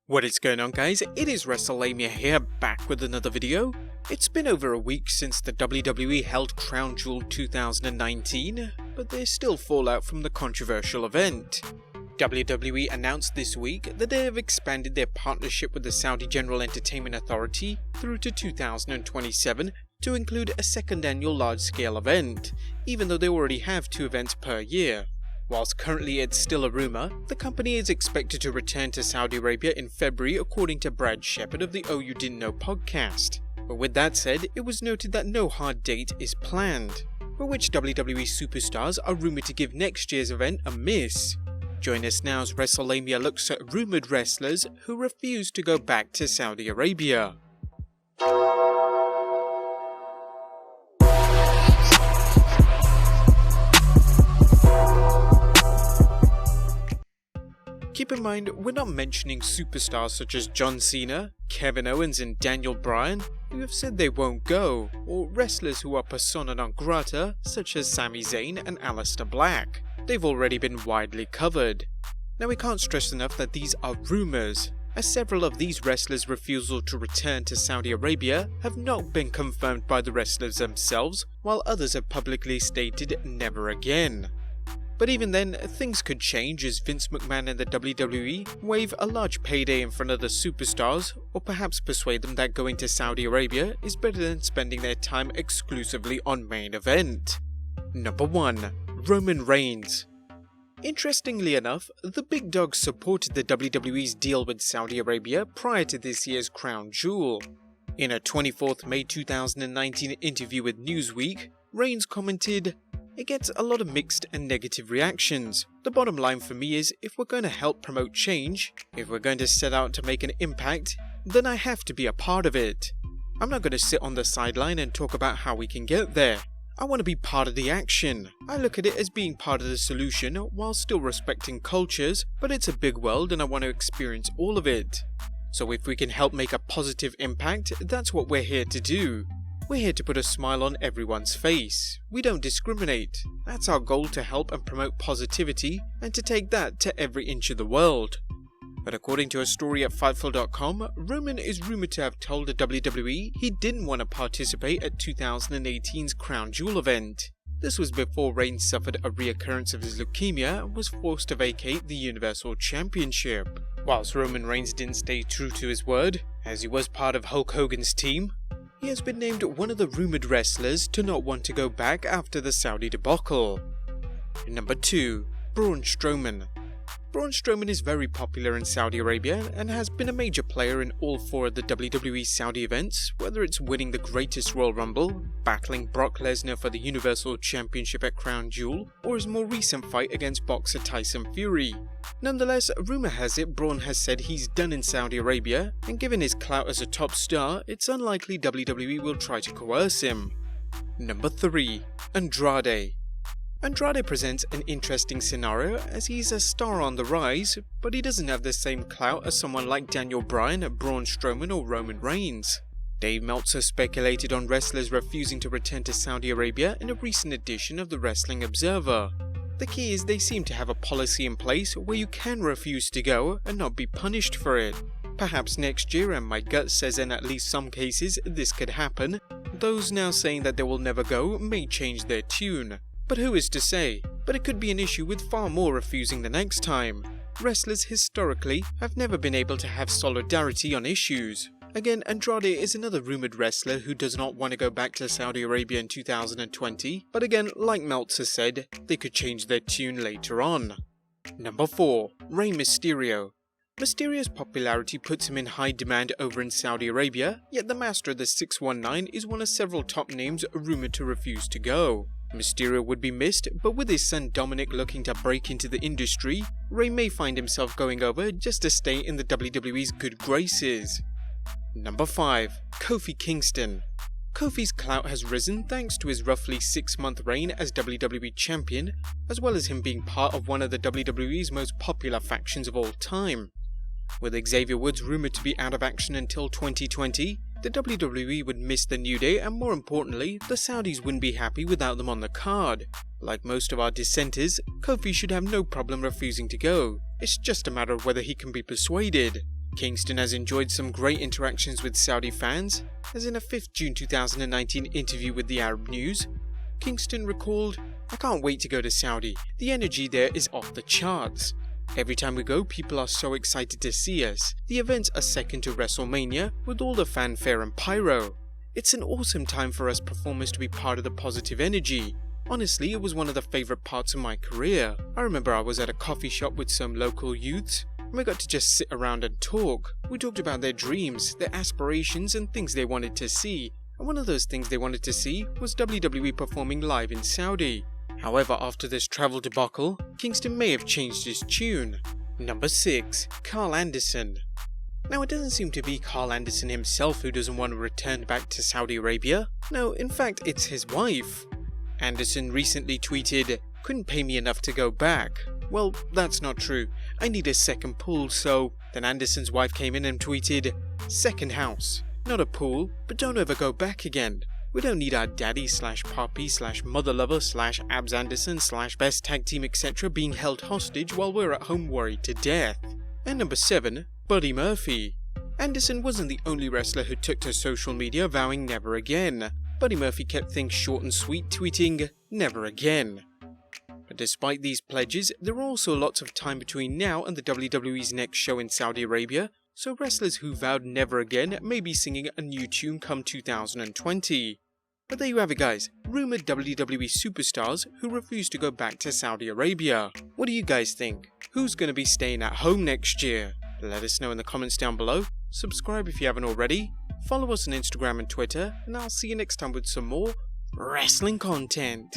What is going on, guys? It is Wrestlelamia here, back with another video. It's been over a week since the WWE held Crown Jewel 2019, but there's still fallout from the controversial event. WWE announced this week that they have expanded their partnership with the Saudi General Entertainment Authority through to 2027 to include a second annual large-scale event, even though they already have 2 events per year. Whilst currently it's still a rumour, the company is expected to return to Saudi Arabia in February, according to Brad Shepard of the Oh You Didn't Know podcast. But with that said, it was noted that no hard date is planned. But which WWE superstars are rumoured to give next year's event a miss? Join us now as Wrestlelamia looks at rumoured wrestlers who refuse to go back to Saudi Arabia. Keep in mind, we're not mentioning superstars such as John Cena, Kevin Owens and Daniel Bryan, who have said they won't go, or wrestlers who are persona non grata such as Sami Zayn and Aleister Black. They've already been widely covered. Now, we can't stress enough that these are rumours, as several of these wrestlers' refusal to return to Saudi Arabia have not been confirmed by the wrestlers themselves, while others have publicly stated never again. But even then, things could change as Vince McMahon and the WWE wave a large payday in front of the superstars, or perhaps persuade them that going to Saudi Arabia is better than spending their time exclusively on main event. Number 1. Roman Reigns. Interestingly enough, the big dog supported the WWE's deal with Saudi Arabia prior to this year's Crown Jewel. In a 24th May 2019 interview with Newsweek, Reigns commented, "It gets a lot of mixed and negative reactions. The bottom line for me is, if we're going to help promote change, if we're going to set out to make an impact, then I have to be a part of it. I'm not going to sit on the sideline and talk about how we can get there. I want to be part of the action. I look at it as being part of the solution while still respecting cultures, but it's a big world and I want to experience all of it. So if we can help make a positive impact, that's what we're here to do. We're here to put a smile on everyone's face. We don't discriminate. That's our goal, to help and promote positivity and to take that to every inch of the world." But according to a story at Fightful.com, Roman is rumoured to have told the WWE he didn't want to participate at 2018's Crown Jewel event. This was before Reigns suffered a reoccurrence of his leukemia and was forced to vacate the Universal Championship. Whilst Roman Reigns didn't stay true to his word, as he was part of Hulk Hogan's team, he has been named one of the rumoured wrestlers to not want to go back after the Saudi debacle. Number 2. Braun Strowman. Braun Strowman is very popular in Saudi Arabia and has been a major player in all 4 of the WWE Saudi events, whether it's winning the Greatest Royal Rumble, battling Brock Lesnar for the Universal Championship at Crown Jewel, or his more recent fight against boxer Tyson Fury. Nonetheless, rumour has it Braun has said he's done in Saudi Arabia, and given his clout as a top star, it's unlikely WWE will try to coerce him. Number 3. Andrade. Andrade presents an interesting scenario as he's a star on the rise, but he doesn't have the same clout as someone like Daniel Bryan, Braun Strowman or Roman Reigns. Dave Meltzer speculated on wrestlers refusing to return to Saudi Arabia in a recent edition of the Wrestling Observer. The key is they seem to have a policy in place where you can refuse to go and not be punished for it. Perhaps next year, and my gut says in at least some cases this could happen. Those now saying that they will never go may change their tune. But who is to say? But it could be an issue with far more refusing the next time. Wrestlers historically have never been able to have solidarity on issues. Again, Andrade is another rumoured wrestler who does not want to go back to Saudi Arabia in 2020, but again, like Meltzer said, they could change their tune later on. Number 4. Rey Mysterio. Mysterio's popularity puts him in high demand over in Saudi Arabia, yet the master of the 619 is one of several top names rumoured to refuse to go. Mysterio would be missed, but with his son Dominic looking to break into the industry, Rey may find himself going over just to stay in the WWE's good graces. Number 5. Kofi Kingston. Kofi's clout has risen thanks to his roughly 6-month reign as WWE Champion, as well as him being part of one of the WWE's most popular factions of all time. With Xavier Woods rumoured to be out of action until 2020, the WWE would miss the New Day, and more importantly, the Saudis wouldn't be happy without them on the card. Like most of our dissenters, Kofi should have no problem refusing to go. It's just a matter of whether he can be persuaded. Kingston has enjoyed some great interactions with Saudi fans, as in a 5th June 2019 interview with the Arab News, Kingston recalled, "I can't wait to go to Saudi, the energy there is off the charts. Every time we go, people are so excited to see us. The events are second to Wrestlemania, with all the fanfare and pyro. It's an awesome time for us performers to be part of the positive energy. Honestly, it was one of the favourite parts of my career. I remember I was at a coffee shop with some local youths, and we got to just sit around and talk. We talked about their dreams, their aspirations and things they wanted to see. And one of those things they wanted to see was WWE performing live in Saudi." However, after this travel debacle, Kingston may have changed his tune. Number 6. Carl Anderson. Now, it doesn't seem to be Carl Anderson himself who doesn't want to return back to Saudi Arabia. No, in fact, it's his wife. Anderson recently tweeted, "Couldn't pay me enough to go back." Well, that's not true. I need a second pool, so... Then Anderson's wife came in and tweeted, "Second house. Not a pool, but don't ever go back again. We don't need our daddy / poppy / mother lover / Abs Anderson / best tag team etc. being held hostage while we're at home worried to death." And number 7, Buddy Murphy. Anderson wasn't the only wrestler who took to social media vowing never again. Buddy Murphy kept things short and sweet, tweeting, "Never again." But despite these pledges, there are also lots of time between now and the WWE's next show in Saudi Arabia, so wrestlers who vowed never again may be singing a new tune come 2020. But there you have it, guys, rumoured WWE superstars who refuse to go back to Saudi Arabia. What do you guys think? Who's going to be staying at home next year? Let us know in the comments down below, subscribe if you haven't already, follow us on Instagram and Twitter, and I'll see you next time with some more wrestling content.